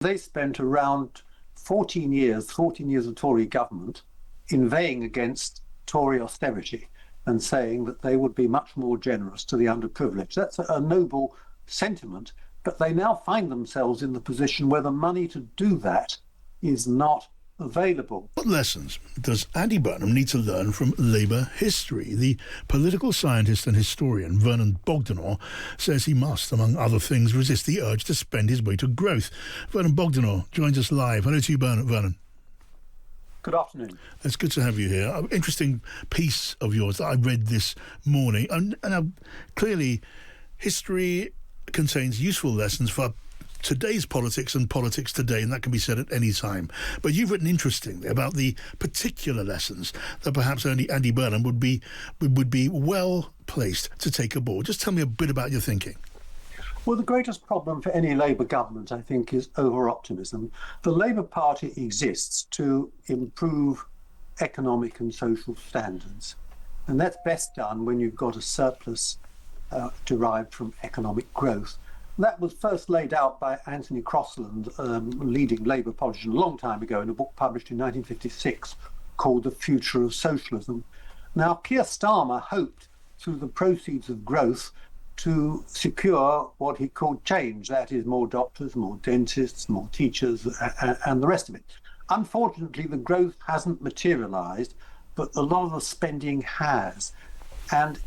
They spent around 14 years of Tory government inveighing against Tory austerity and saying that they would be much more generous to the underprivileged. That's a noble sentiment, but they now find themselves in the position where the money to do that is not available. What lessons does Andy Burnham need to learn from Labour history? The political scientist and historian Vernon Bogdanor says he must, among other things, resist the urge to spend his way to growth. Vernon Bogdanor joins us live. Hello to you, Vernon. Good afternoon. It's good to have you here. An interesting piece of yours that I read this morning. And clearly, history contains useful lessons for today's politics and politics today, and that can be said at any time. But you've written interestingly about the particular lessons that perhaps only Andy Burnham would be well placed to take aboard. Just tell me a bit about your thinking. Well, the greatest problem for any Labour government, I think, is over-optimism. The Labour Party exists to improve economic and social standards, and that's best done when you've got a surplus derived from economic growth. That was first laid out by Anthony Crosland, leading Labour politician, a long time ago in a book published in 1956 called The Future of Socialism. Now, Keir Starmer hoped, through the proceeds of growth, to secure what he called change, that is, more doctors, more dentists, more teachers, and the rest of it. Unfortunately, the growth hasn't materialised, but a lot of the spending has. And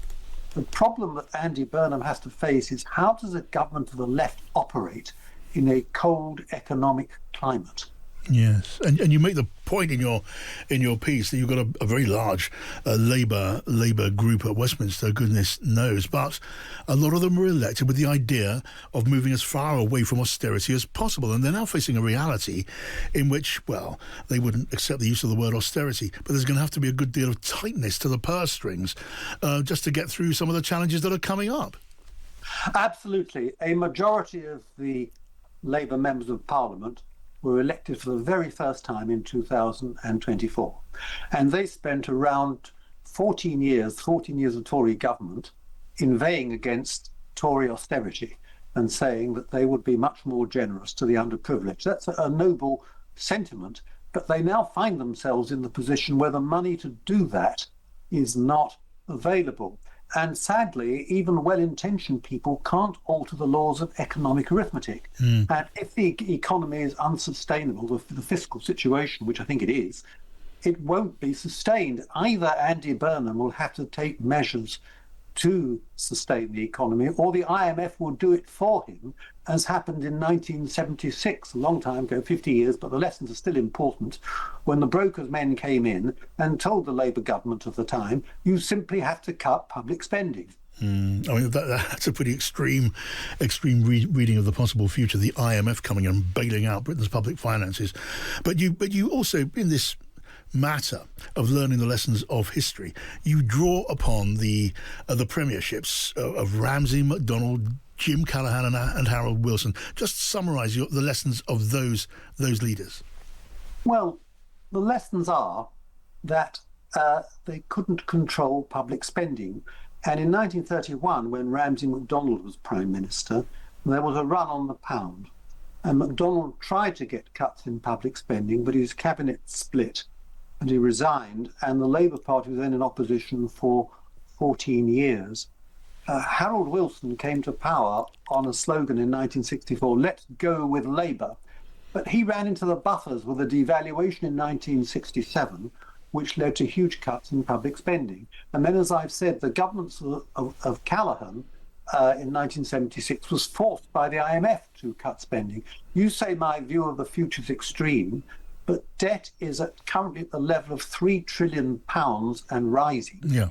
the problem that Andy Burnham has to face is, how does a government of the left operate in a cold economic climate? Yes, and you make the point in your piece that you've got a very large Labour group at Westminster, goodness knows, but a lot of them were elected with the idea of moving as far away from austerity as possible, and they're now facing a reality in which, well, they wouldn't accept the use of the word austerity, but there's going to have to be a good deal of tightness to the purse strings just to get through some of the challenges that are coming up. Absolutely. A majority of the Labour members of Parliament were elected for the very first time in 2024. And they spent around 14 years of Tory government inveighing against Tory austerity and saying that they would be much more generous to the underprivileged. That's a noble sentiment, but they now find themselves in the position where the money to do that is not available. And sadly, even well-intentioned people can't alter the laws of economic arithmetic. And if the economy is unsustainable, the fiscal situation, which I think it is, it won't be sustained. Either Andy Burnham will have to take measures to sustain the economy, or the IMF will do it for him, as happened in 1976, a long time ago, 50 years, but the lessons are still important, when the brokers' men came in and told the Labour government of the time, you simply have to cut public spending. I mean, that's a pretty extreme reading of the possible future, the IMF coming and bailing out Britain's public finances. But you also, in this matter of learning the lessons of history, you draw upon the premierships of Ramsay MacDonald, Jim Callaghan and Harold Wilson. Just summarise the lessons of those leaders. Well, the lessons are that they couldn't control public spending. And in 1931, when Ramsay MacDonald was Prime Minister, there was a run on the pound. And MacDonald tried to get cuts in public spending, but his cabinet split and he resigned, and the Labour Party was then in opposition for 14 years. Harold Wilson came to power on a slogan in 1964, let's go with Labour. But he ran into the buffers with a devaluation in 1967, which led to huge cuts in public spending. And then, as I've said, the government of Callaghan in 1976 was forced by the IMF to cut spending. You say my view of the future is extreme, but debt is currently at the level of £3 trillion and rising. Yeah.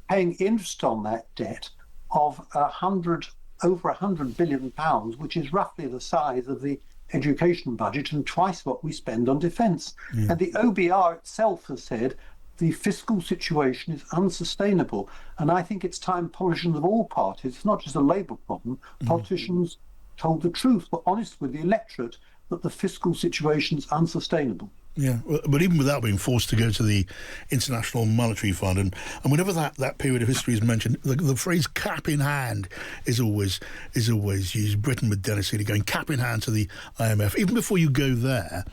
Paying interest on that debt of over £100 billion, which is roughly the size of the education budget and twice what we spend on defence. Yeah. And the OBR itself has said the fiscal situation is unsustainable. And I think it's time politicians of all parties, it's not just a Labour problem, politicians told the truth, were honest with the electorate that the fiscal situation is unsustainable. Yeah, but even without being forced to go to the International Monetary Fund, and whenever that period of history is mentioned, the phrase "cap in hand" is always used. Britain with Dennis Healey going cap in hand to the IMF. Even before you go there,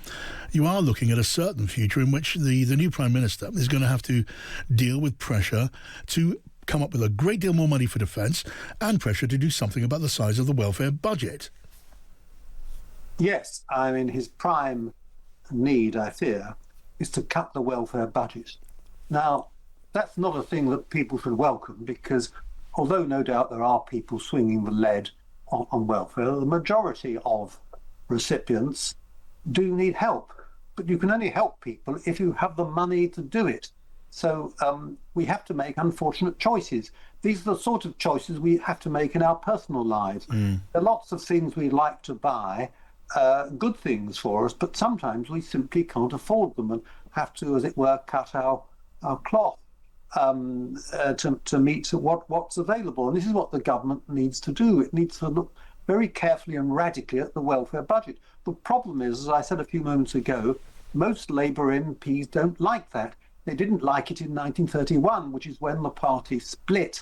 you are looking at a certain future in which the new Prime Minister is going to have to deal with pressure to come up with a great deal more money for defence and pressure to do something about the size of the welfare budget. Yes, I mean, his prime need, I fear, is to cut the welfare budget. Now, that's not a thing that people should welcome, because although no doubt there are people swinging the lead on welfare, the majority of recipients do need help. But you can only help people if you have the money to do it. So we have to make unfortunate choices. These are the sort of choices we have to make in our personal lives. There are lots of things we like to buy, good things for us, but sometimes we simply can't afford them and have to, as it were, cut our cloth to meet what's available. And this is what the government needs to do. It needs to look very carefully and radically at the welfare budget. The problem is, as I said a few moments ago, most Labour MPs don't like that. They didn't like it in 1931, which is when the party split.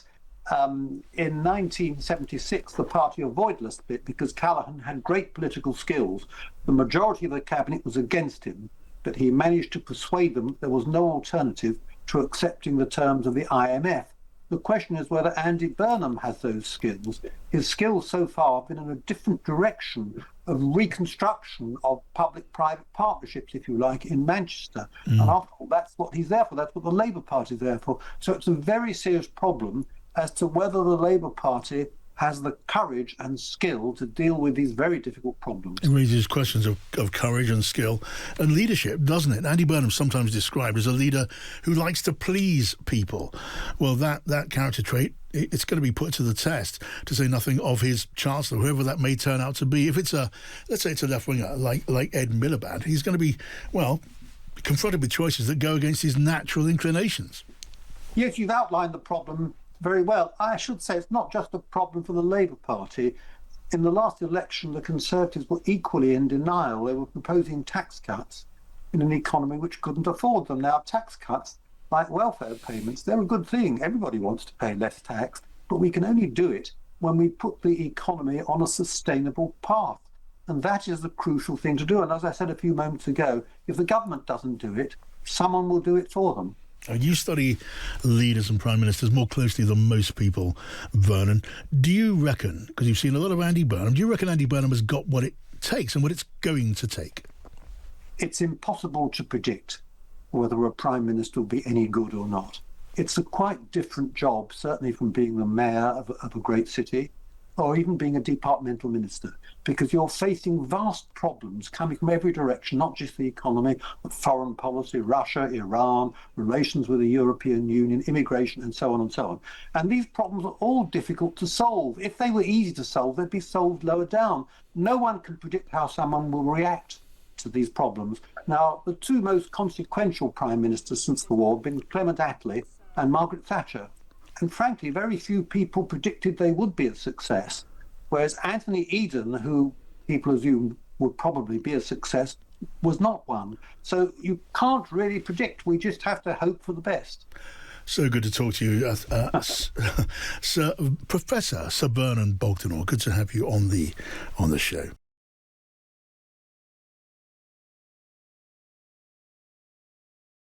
In 1976, the party avoided a split because Callaghan had great political skills. The majority of the cabinet was against him, but he managed to persuade them that there was no alternative to accepting the terms of the IMF. The question is whether Andy Burnham has those skills. His skills so far have been in a different direction of reconstruction of public-private partnerships, if you like, in Manchester. And after all, that's what he's there for. That's what the Labour Party is there for. So it's a very serious problem as to whether the Labour Party has the courage and skill to deal with these very difficult problems. It raises questions of courage and skill and leadership, doesn't it? Andy Burnham sometimes described as a leader who likes to please people. Well, that character trait, it's going to be put to the test, to say nothing of his chancellor, whoever that may turn out to be. If it's let's say it's a left-winger like Ed Miliband, he's going to be, well, confronted with choices that go against his natural inclinations. Yes, you've outlined the problem very well. I should say it's not just a problem for the Labour Party. In the last election, the Conservatives were equally in denial. They were proposing tax cuts in an economy which couldn't afford them. Now, tax cuts, like welfare payments, they're a good thing. Everybody wants to pay less tax, but we can only do it when we put the economy on a sustainable path. And that is the crucial thing to do. And as I said a few moments ago, if the government doesn't do it, someone will do it for them. You study leaders and prime ministers more closely than most people, Vernon. Do you reckon, because you've seen a lot of Andy Burnham, do you reckon Andy Burnham has got what it takes and what it's going to take? It's impossible to predict whether a prime minister will be any good or not. It's a quite different job, certainly from being the mayor of a great city, or even being a departmental minister, because you're facing vast problems coming from every direction, not just the economy, but foreign policy, Russia, Iran, relations with the European Union, immigration, and so on and so on. And these problems are all difficult to solve. If they were easy to solve, they'd be solved lower down. No one can predict how someone will react to these problems. Now, the two most consequential prime ministers since the war have been Clement Attlee and Margaret Thatcher. And frankly, very few people predicted they would be a success, whereas Anthony Eden, who people assumed would probably be a success, was not one. So you can't really predict. We just have to hope for the best. So good to talk to you, Professor Sir Vernon Bogdanor. Good to have you on the show.